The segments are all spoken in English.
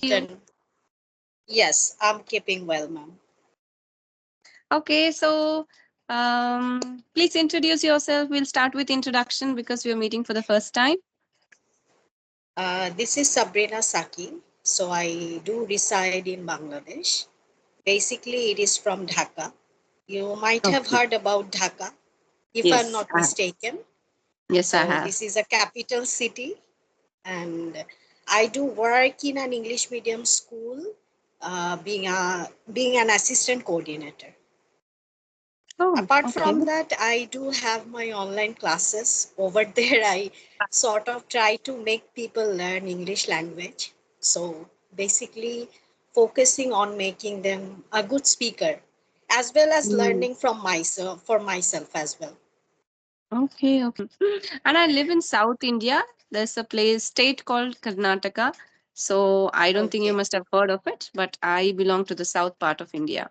you? Yes, I'm keeping well, ma'am. Okay, so please introduce yourself. We'll start with introduction because we're meeting for the first time. This is Sabrina Saki. So I do reside in Bangladesh. Basically, it is from Dhaka. You might have Okay. heard about Dhaka, if I'm Yes. not mistaken. Yes, I So have. this is a capital city, and I do work in an English medium school, being an assistant coordinator. Oh, Apart okay. from that, I do have my online classes. Over there, I sort of try to make people learn English language. So basically, focusing on making them a good speaker, as well as Mm, learning from myself for myself as well. okay, okay. And I live in South India. There's a state called Karnataka. So I don't think you Okay. must have heard of it, but I belong to the south part of India.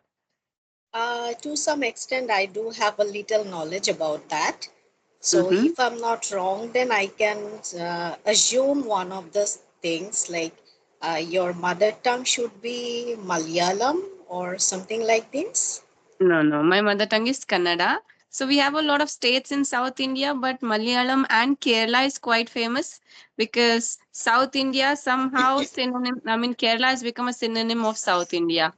To some extent, I do have a little knowledge about that. So Mm-hmm. if I'm not wrong, then I can assume one of the things like your mother tongue should be Malayalam or something like this. No, no. My mother tongue is Kannada. So we have a lot of states in South India, but Malayalam and Kerala is quite famous because South India somehow synonym. I mean, Kerala has become a synonym of South India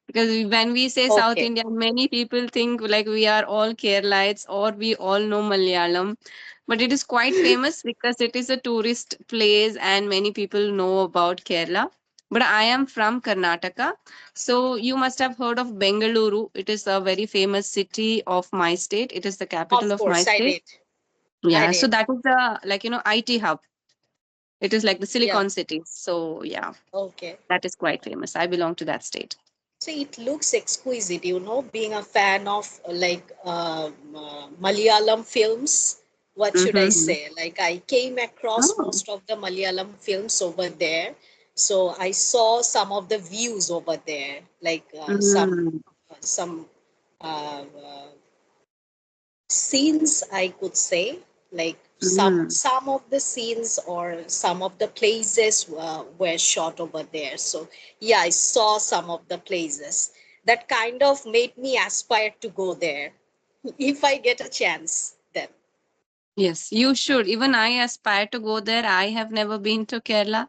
because when we say South Okay. India, many people think like we are all Keralites or we all know Malayalam. But it is quite famous because it is a tourist place and many people know about Kerala. But I am from Karnataka. So you must have heard of Bengaluru. It is a very famous city of my state. It is the capital Of of my course, I state. did. I Yeah. So did. that is the like IT hub. It is like the Yeah. Silicon City. So yeah, Okay. that is quite famous. I belong to that state. So it looks exquisite, being a fan of Malayalam films. What should I Mm-hmm. say? Like I came across Oh. most of the Malayalam films over there, so I saw some of the views over there, like Mm. some uh, uh, scenes I could say, like Mm. some of the scenes or some of the places were shot over there. So yeah, I saw some of the places that kind of made me aspire to go there if I get a chance then. Yes, you should. Even I aspire to go there. I have never been to Kerala,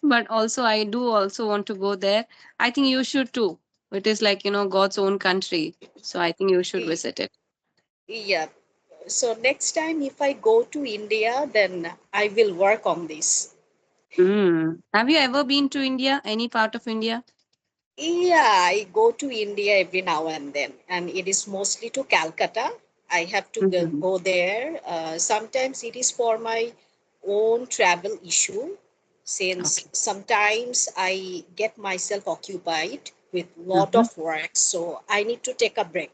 but also I do also want to go there. I think you should too. It is like, God's own country. So I think you should Y- visit it. yeah, so next time if I go to India, then I will work on this. Mm. Have you ever been to India? Any part of India? Yeah, I go to India every now and then, and it is mostly to Calcutta. I have to Mm-hmm. go there. Sometimes it is for my own travel issue, since Okay. sometimes I get myself occupied with lot Mm-hmm. of work, so I need to take a break.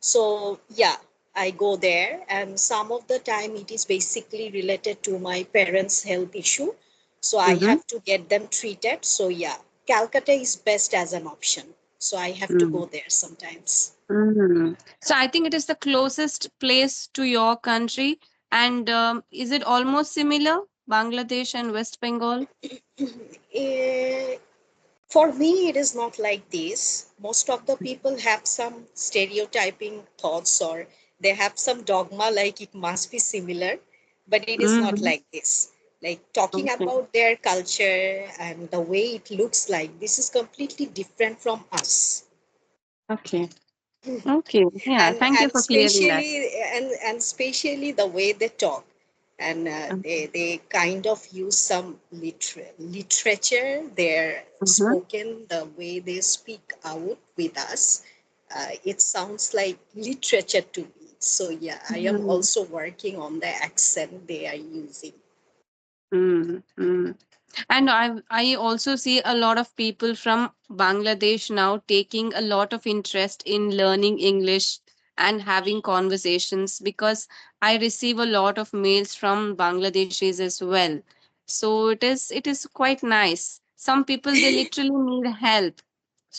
So yeah, I go there, and some of the time it is basically related to my parents' health issue, so I Mm-hmm. have to get them treated. So yeah, Calcutta is best as an option, so I have to Mm. go there sometimes. Mm. So I think it is the closest place to your country. And is it almost similar? Bangladesh and West Bengal? Eh, for me, it is not like this. Most of the people have some stereotyping thoughts, or they have some dogma like it must be similar, but it is not Mm-hmm. like this. Like talking Okay. about their culture and the way it looks like, this is completely different from us. Okay. Okay. Yeah. and Thank you and for clearing that. and especially the way they talk, and Okay. they kind of use some literature, their Mhm. spoken, the way they speak out with us, it sounds like literature to me. So yeah, I am Mm, also working on the accent they are using. mm, mm. And I also see a lot of people from Bangladesh now taking a lot of interest in learning English and having conversations because I receive a lot of mails from Bangladeshis as well. So it is quite nice. Some people they literally need help.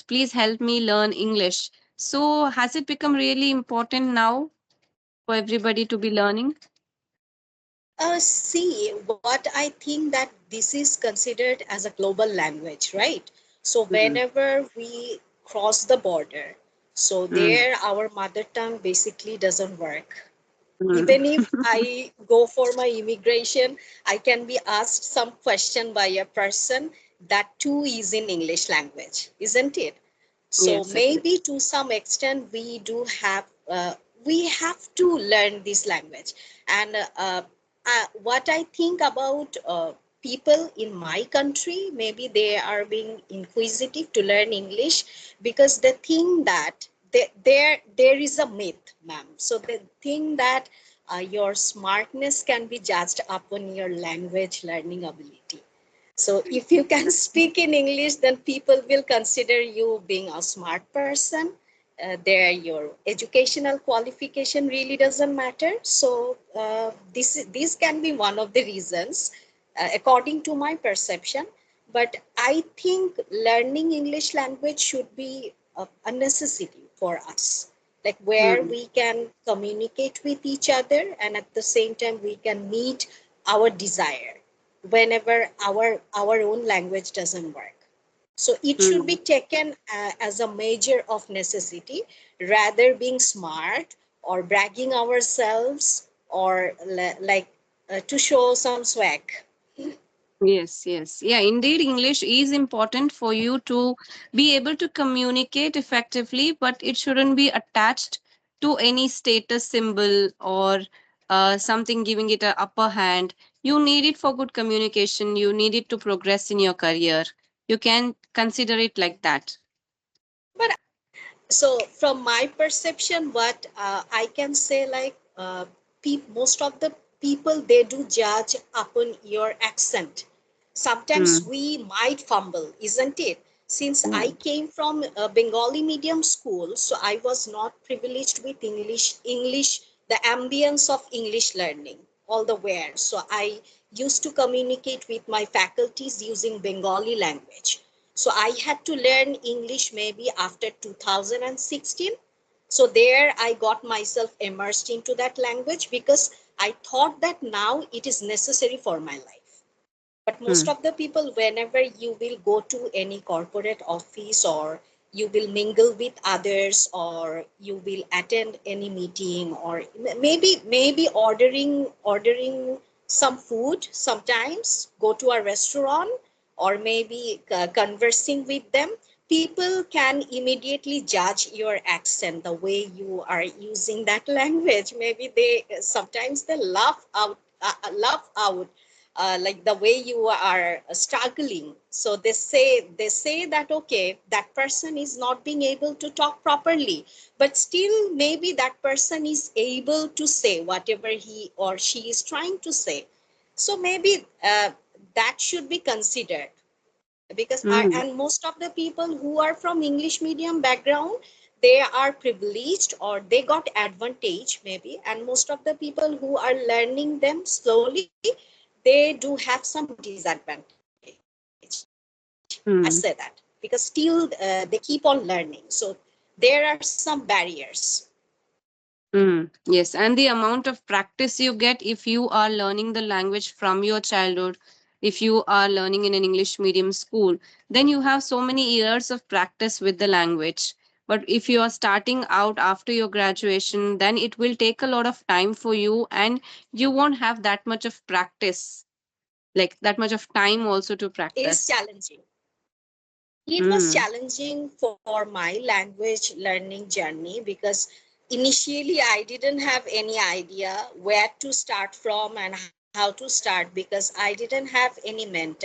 Please help me learn English. So has it become really important now for everybody to be learning? See, what I think that this is considered as a global language, right? So Mm, whenever we cross the border, so mm, there our mother tongue basically doesn't work. mm. Even if I go for my immigration, I can be asked some question by a person that too is in English language, isn't it? So Yes, it is. maybe to some extent we have to learn this language. And what I think about people in my country, maybe they are being inquisitive to learn English because they think that there is a myth, ma'am. So they think that your smartness can be judged upon your language learning ability. So if you can speak in English, then people will consider you being a smart person. There, your educational qualification really doesn't matter. So this can be one of the reasons, according to my perception. But I think learning English language should be a necessity for us, like where Mm, we can communicate with each other and at the same time we can meet our desire whenever our own language doesn't work. So it should be mm. taken as a measure of necessity rather being smart or bragging ourselves or to show some swag. Yes, yes. Yeah, indeed, English is important for you to be able to communicate effectively, but it shouldn't be attached to any status symbol or something giving it a upper hand. You need it for good communication. You need it to progress in your career. You can consider it like that. But so from my perception, what I can say, like most of the people, they do judge upon your accent. Sometimes Mm, we might fumble, isn't it? Since I mm, came from a Bengali medium school, so I was not privileged with English, the ambience of English learning all the way. So I used to communicate with my faculties using Bengali language. So I had to learn English maybe after 2016. So there I got myself immersed into that language because I thought that now it is necessary for my life. But most mm, of the people, whenever you will go to any corporate office or you will mingle with others or you will attend any meeting or maybe ordering some food, sometimes go to a restaurant or maybe conversing with them, people can immediately judge your accent, the way you are using that language. Maybe they sometimes they laugh out like the way you are struggling. So they say that okay, that person is not being able to talk properly, but still maybe that person is able to say whatever he or she is trying to say. So maybe that should be considered because mm. and most of the people who are from English medium background, they are privileged or they got advantage maybe, and most of the people who are learning them slowly, they do have some disadvantage. I say that because still Mm. they keep on learning, so there are some barriers. Mm, yes, and the amount of practice you get if you are learning the language from your childhood, if you are learning in an English medium school, then you have so many years of practice with the language. But if you are starting out after your graduation, then it will take a lot of time for you, and you won't have that much of practice, like that much of time also to Is practice. challenging. It was Mm, challenging for my language learning journey because initially I didn't have any idea where to start from and how to start because I didn't have any mentor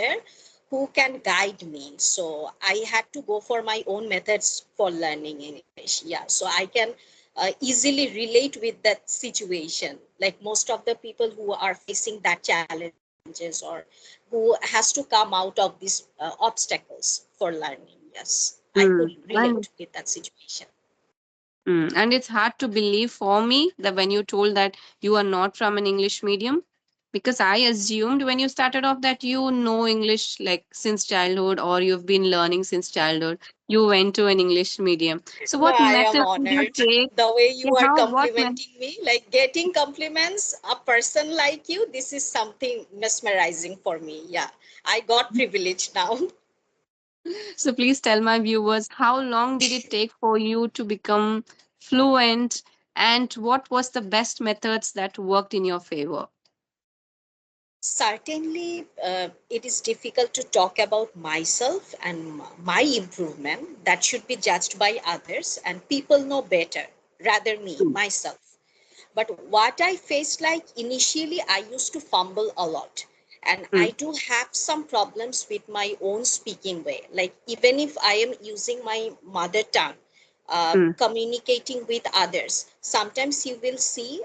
who can guide me. So I had to go for my own methods for learning English. Yeah, so I can easily relate with that situation. Like most of the people who are facing that challenges or who has to come out of these obstacles for learning. Yes, I could mm. relate And with that situation. and it's hard to believe for me that when you told that you are not from an English medium, Because I assumed when you started off that you know English like since childhood, or you've been learning since childhood. You went to an English medium. So No, what I am methods did you honored. take? The way Yeah, you are how what met? complimenting me, like getting compliments, a person like you, this is something mesmerizing for me. Yeah, I got privilege now. So please tell my viewers, how long did it take for you to become fluent, and what was the best methods that worked in your favor? Certainly, it is difficult to talk about myself and my improvement. That should be judged by others, and people know better, rather me, Mm, myself. But what I faced, like initially, I used to fumble a lot. And I mm, do have some problems with my own speaking way. Like, even if I am using my mother tongue, mm, communicating with others, sometimes you will see,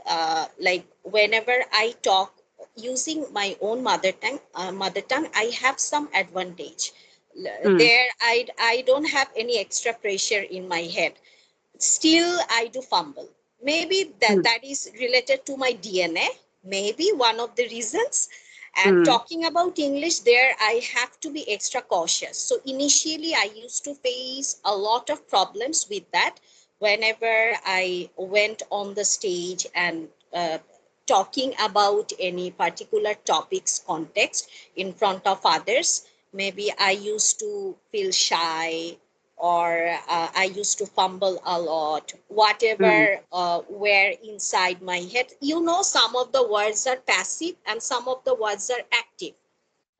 like, whenever I talk using my own mother tongue, I have some advantage. mm, There, I don't have any extra pressure in my head. Still I do fumble. Maybe mm, that is related to my DNA, maybe one of the reasons. And mm, talking about English, there I have to be extra cautious. So initially I used to face a lot of problems with that whenever I went on the stage and talking about any particular topics context in front of others. Maybe I used to feel shy, or I used to fumble a lot, mm. whatever were inside my head. You know, some of the words are passive and some of the words are active.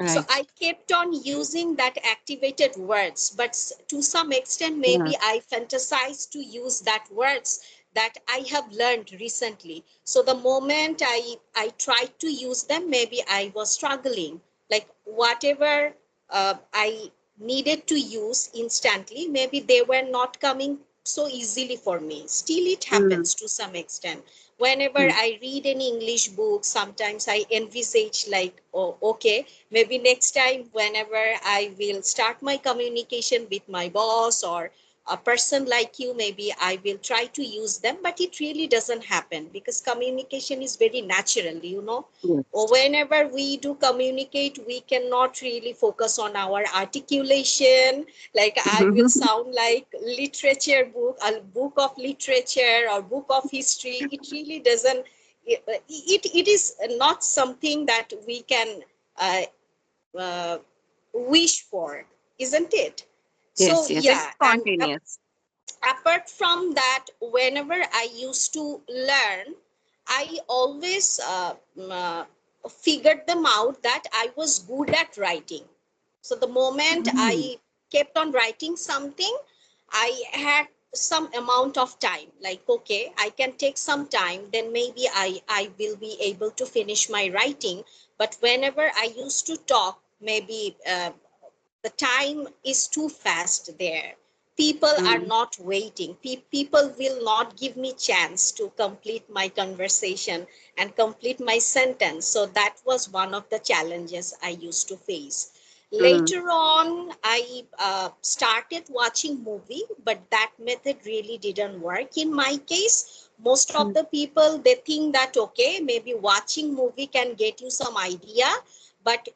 So Right. I kept on using that activated words, but to some extent, Mm, maybe I fantasized to use that words that I have learned recently. So the moment I tried to use them, maybe I was struggling. Like whatever I needed to use instantly, maybe they were not coming so easily for me. Still, it mm, happens to some extent. Whenever mm, I read an English book, sometimes I envisage like, oh, okay, maybe next time whenever I will start my communication with my boss or a person like you, maybe I will try to use them, but it really doesn't happen because communication is very natural, you know. Or yes. whenever we do communicate, we cannot really focus on our articulation. Like I will sound like literature book, a book of literature or book of history. It really doesn't, it is not something that we can uh, uh, wish for, isn't it? So Yes, yes. It's yeah, and spontaneous. apart from that, whenever I used to learn, I always figured them out that I was good at writing. So the moment Mm, I kept on writing something, I had some amount of time, like okay, I can take some time, then maybe I will be able to finish my writing. But whenever I used to talk, maybe the time is too fast there. People are mm, not waiting. People will not give me chance to complete my conversation and complete my sentence. So that was one of the challenges I used to face. mm, Later on, I started watching movie, but that method really didn't work in my case. Most of mm, the people, they think that okay, maybe watching movie can get you some idea, but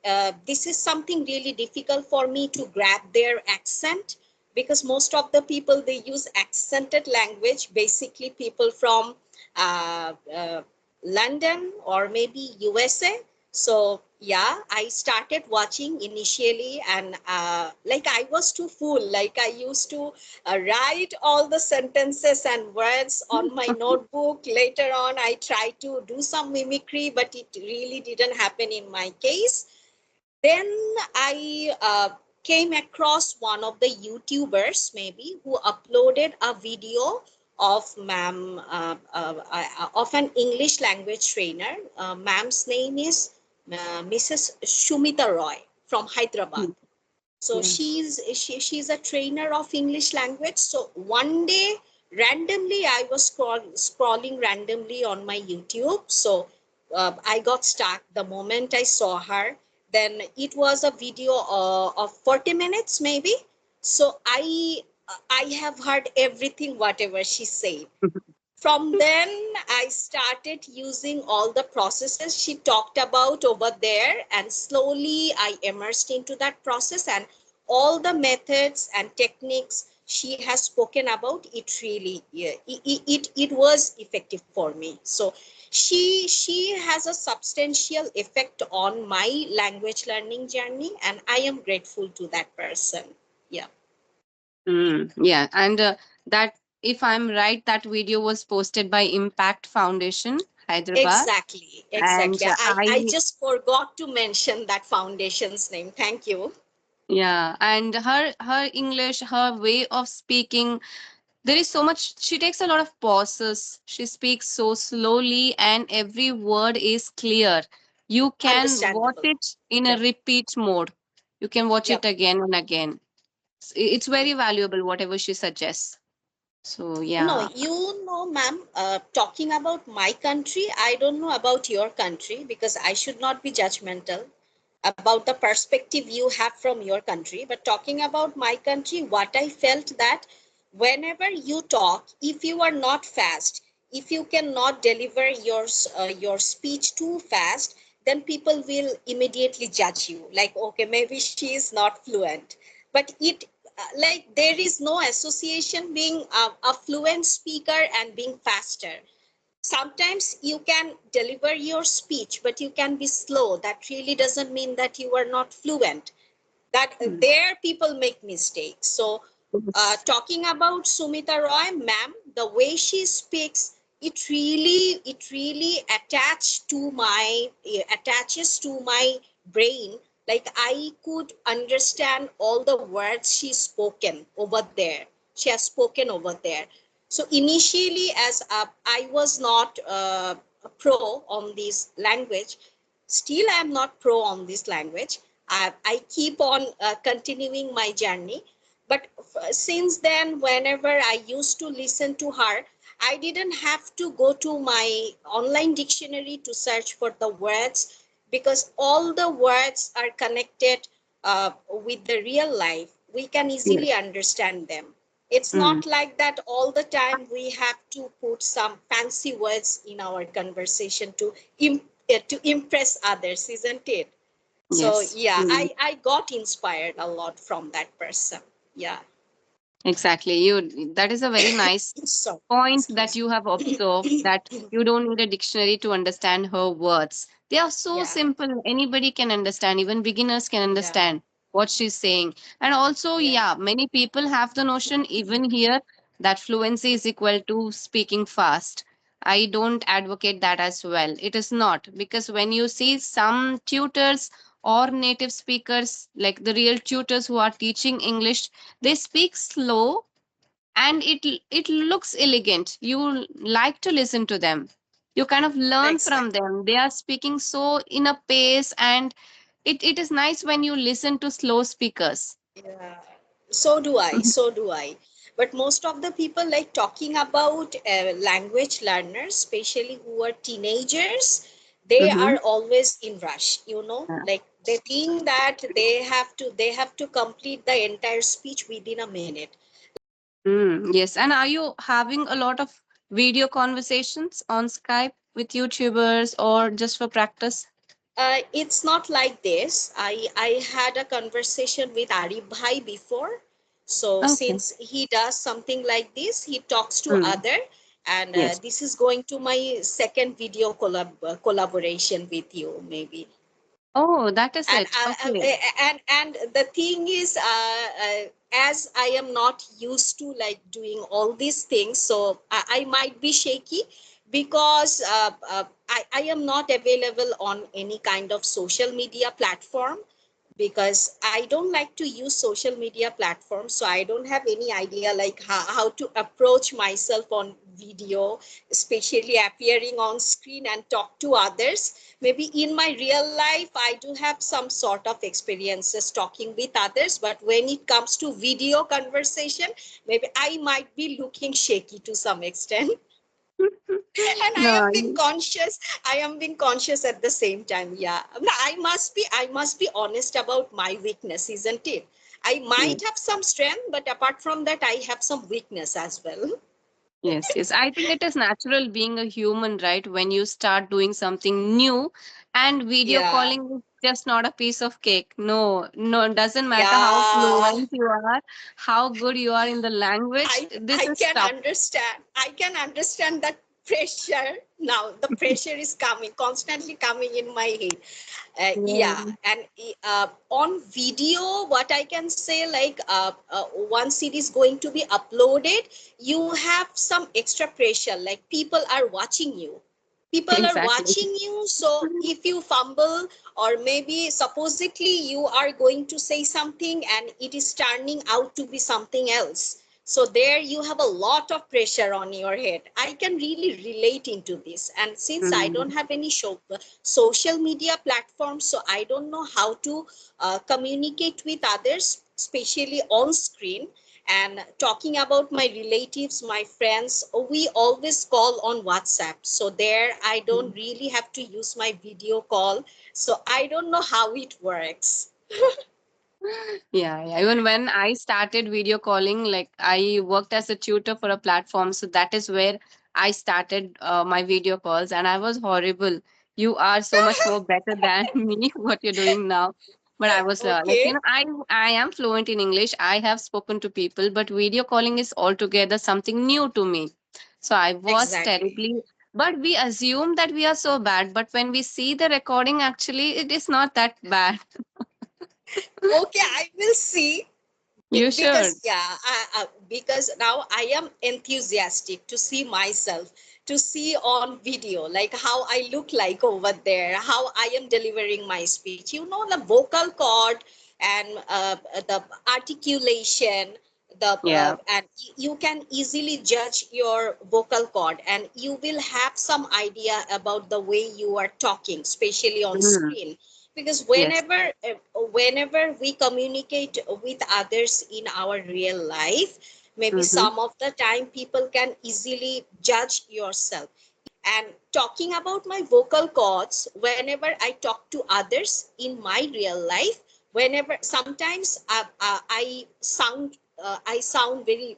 this is something really difficult for me to grab their accent, because most of the people, they use accented language, basically people from London or maybe USA. So yeah, I started watching initially, and like I was too full. Like I used to write all the sentences and words on my notebook. Later on, I tried to do some mimicry, but it really didn't happen in my case. Then I came across one of the YouTubers, maybe, who uploaded a video of of an English language trainer. Ma'am's name is Mrs. Shumita Roy from Hyderabad. mm, So yes. she's a trainer of English language. So one day, randomly, I was scrolling randomly on my YouTube. So I got stuck the moment I saw her. Then it was a video of 40 minutes maybe. So I have heard everything whatever she said. From then I started using all the processes she talked about over there, and slowly I immersed into that process, and all the methods and techniques she has spoken about, it really, yeah, it was effective for me. So she has a substantial effect on my language learning journey, and I am grateful to that person. Yeah. Yeah, and that, if I'm right, that video was posted by Impact Foundation, Hyderabad, Exactly, and exactly. I just forgot to mention that foundation's name. Thank you. yeah, and her English, her way of speaking, there is so much. She takes a lot of pauses. She speaks so slowly, and every word is clear. You can watch Understandable. it in a Yep. repeat mode. You can watch it Yep. again and again. It's very valuable, whatever she suggests. So No, yeah. you know, ma'am, talking about my country, I don't know about your country because I should not be judgmental about the perspective you have from your country. But talking about my country, what I felt that whenever you talk, if you are not fast, if you cannot deliver your speech too fast, then people will immediately judge you. Like, okay, maybe she is not fluent. But it like there is no association being a fluent speaker and being faster. Sometimes you can deliver your speech but you can be slow. That really doesn't mean that you are not fluent. That Mm. there people make mistakes. So Yes. talking about Sumita Roy, ma'am, the way she speaks, it really attaches to my brain. Like I could understand all the words she has spoken over there. So initially, as I was not a pro on this language, still I am not pro on this language. I keep on continuing my journey. But since then, whenever I used to listen to her, I didn't have to go to my online dictionary to search for the words, because all the words are connected with the real life. We can Yes. easily understand them. It's Mm. not like that all the time we have to put some fancy words in our conversation to impress others, isn't it? So Yes. yeah, Mm. I got inspired a lot from that person. Yeah. Exactly. That is a very nice So point that excuse you have observed, that me. you don't need a dictionary to understand her words. They are so Yeah, simple. Anybody can understand. Even beginners can yeah, understand what she's saying. And also, yeah, yeah, many people have the notion, even here, that fluency is equal to speaking fast. I don't advocate that as well. It is not, because when you see some tutors or native speakers, like the real tutors who are teaching English, they speak slow, and it looks elegant. You like to listen to them. You kind of learn from exactly. them. They are speaking so in a pace, and it is nice when you listen to slow speakers. Yeah, so do I. So do I. But most of the people like talking about language learners, especially who are teenagers, they Mm-hmm. are always in rush. Like they think that they have to complete the entire speech within a minute. Yes. And are you having a lot of video conversations on Skype with YouTubers, or just for practice? It's not like this. I had a conversation with Arif Bhai before. So Okay. since he does something like this, he talks to Mm. other, and Yes. this is going to my second video collaboration with you, maybe. Oh, that is and it. Okay. and the thing is, as I am not used to like doing all these things, so I might be shaky, because I am not available on any kind of social media platform, because I don't like to use social media platforms. So I don't have any idea like how to approach myself on video, especially appearing on screen and talk to others. Maybe in my real life, I do have some sort of experiences talking with others, but when it comes to video conversation, maybe I might be looking shaky to some extent. And I am No. being conscious. I am being conscious at the same time. Yeah, I must be honest about my weakness, isn't it? I Yes. might have some strength, but apart from that, I have some weakness as well. Yes, yes. I think it is natural being a human, right? When you start doing something new, and video Yeah, calling is just not a piece of cake. No, no, it doesn't matter how yeah. fluent you are, how good you are in the language. This I is can tough. understand. I can understand that pressure. Now the pressure is coming, constantly coming in my head. Yeah, Yeah. and on video, what I can say, like once it is going to be uploaded, you have some extra pressure. Like people are watching you. People are Exactly. watching you. So if you fumble, or maybe supposedly you are going to say something and it is turning out to be something else, so there you have a lot of pressure on your head. I can really relate into this, and since I don't Mm. have any social media platforms, so I don't know how to communicate with others, especially on screen. And talking about my relatives, my friends, we always call on WhatsApp, so there I don't really have to use my video call, so I don't know how it works. Yeah, yeah. Even when I started video calling, like I worked as a tutor for a platform, so that is where I started my video calls, and I was horrible. You are so much more better than me, what you're doing now. But I was like, Okay. I am fluent in English. I have spoken to people, but video calling is altogether something new to me. So I was Exactly. terribly. But we assume that we are so bad, but when we see the recording, actually, it is not that bad. Okay, I will see. You Because should. yeah, because now I am enthusiastic to see myself, to see on video like how I look like over there, how I am delivering my speech, the vocal cord, and the articulation, the Yeah. and you can easily judge your vocal cord, and you will have some idea about the way you are talking, especially on Mhm. screen. Because Yes. whenever we communicate with others in our real life, maybe Mhm. some of the time people can easily judge yourself. And talking about my vocal cords, whenever I talk to others in my real life, whenever sometimes I sound very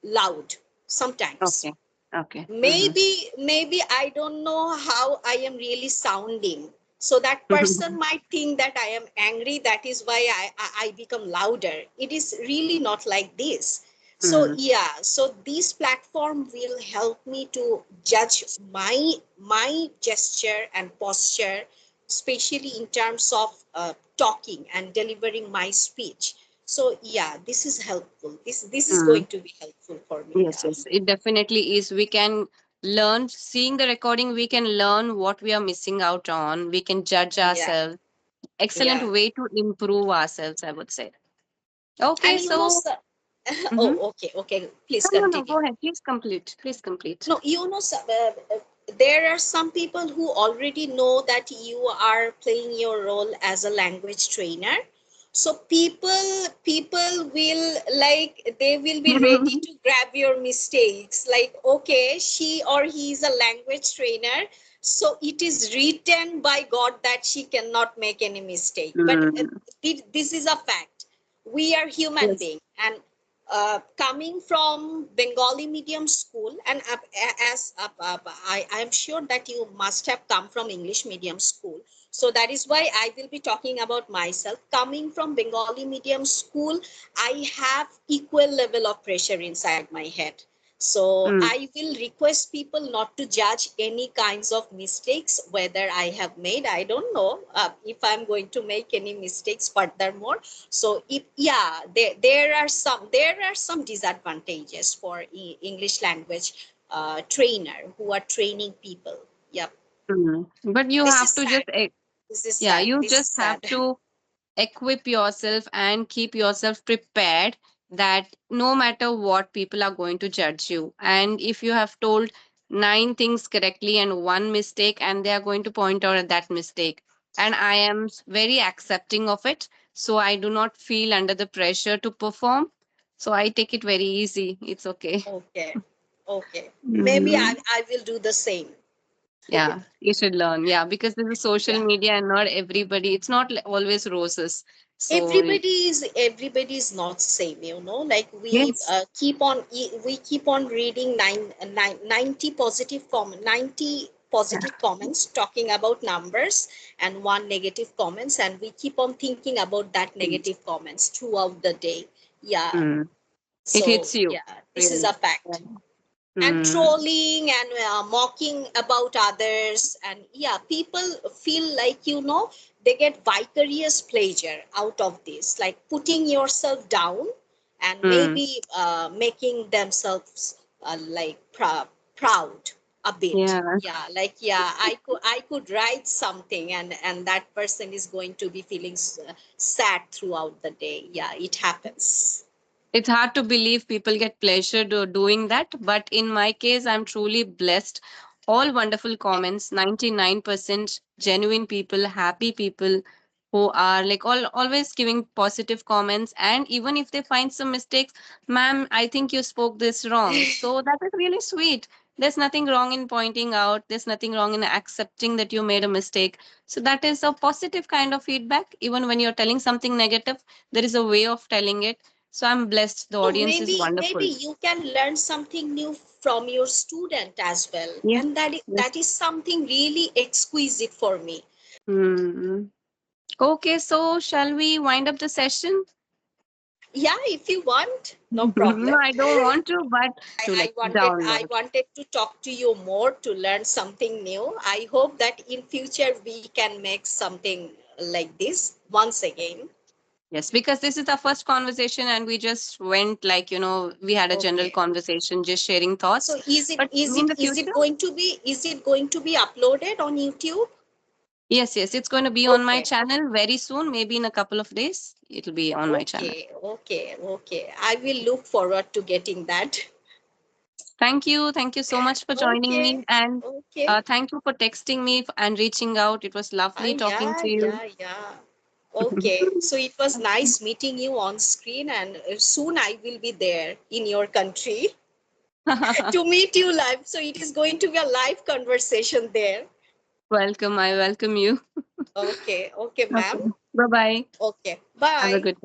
loud sometimes. Okay. Okay. Mhm. Maybe I don't know how I am really sounding, so that person might think that I am angry, that is why I become louder. It is really not like this. So Mhm. yeah, so this platform will help me to judge my gesture and posture, especially in terms of talking and delivering my speech. So yeah, this is helpful. This is Mhm. going to be helpful for me. Yes, Yeah. yes. It definitely is. We can learn, seeing the recording, we can learn what we are missing out on. We can judge Yeah. ourselves. Excellent Yeah. way to improve ourselves, I would say. And Okay, so mhm. oh, okay, okay, please No, no, no, continue. go ahead. Please complete. Please complete. No, there are some people who already know that you are playing your role as a language trainer. So people will, like, they will be ready to grab your mistakes. Like, okay, she or he is a language trainer, so it is written by God that she cannot make any mistake. But Mm. this is a fact. We are human Yes. beings, and coming from Bengali medium school, and I am sure that you must have come from English medium school. So that is why I will be talking about myself. Coming from Bengali medium school, I have equal level of pressure inside my head. So Mm. I will request people not to judge any kinds of mistakes whether I have made. I don't know if I'm going to make any mistakes furthermore. So if, yeah, there are some disadvantages for English language trainer who are training people. Yep. Mm. But you This have is to sad. just, you This is just have sad. to equip yourself and keep yourself prepared that no matter what, people are going to judge you. And if you have told nine things correctly and one mistake, and they are going to point out at that mistake. And I am very accepting of it. So I do not feel under the pressure to perform. So I take it very easy. It's okay. Okay. Okay. Maybe I, Mhm. I will do the same. Yeah, you should learn. Yeah, because this is social Yeah. media and not everybody, it's not always roses. So Everybody is not same, you know, like yes, we keep on reading 90 90 yeah. positive comments talking about numbers and one negative comments, and we keep on thinking about that negative comments throughout the day. Yeah, Mm. It so hits you, yeah, this is really. a Yeah. fact. And Mm. trolling and mocking about others, and yeah, people feel like, you know, they get vicarious pleasure out of this, like putting yourself down and Mm. maybe making themselves like proud a bit. Yeah. Yeah, like, yeah, I could write something, and that person is going to be feeling sad throughout the day. Yeah, it happens. It's hard to believe people get pleasure doing that, but in my case, I'm truly blessed. All wonderful comments, 99% genuine people, happy people who are like always giving positive comments. And even if they find some mistakes, ma'am, I think you spoke this wrong. So that is really sweet. There's nothing wrong in pointing out, there's nothing wrong in accepting that you made a mistake. So that is a positive kind of feedback. Even when you're telling something negative, there is a way of telling it. So I'm blessed. The So audience is maybe wonderful. you can learn something new from your student as well, Yes. and Yes. that is something really exquisite for me. Hmm. Okay, so shall we wind up the session? Yeah, if you want, no No, problem. I don't want to, but to I like wanted I download. wanted to talk to you more to learn something new. I hope that in future we can make something like this once again. Yes, because this is our first conversation and we just went like, we had a general Okay. conversation, just sharing thoughts. So is it But in the future, is it going to be uploaded on YouTube? yes, it's going to be on my Okay. channel very soon, maybe in a couple of days. It'll be on my channel. Okay. I will look forward to getting that. Thank you. Thank you so much for joining me. Okay, And okay. thank you for texting me and reaching out. It was lovely talking Yeah, to you. yeah. Okay, so it was nice meeting you on screen, and soon I will be there in your country to meet you live. So it is going to be a live conversation there. Welcome. I welcome you. Okay, Okay. ma'am. Bye bye. Okay, Have a bye. good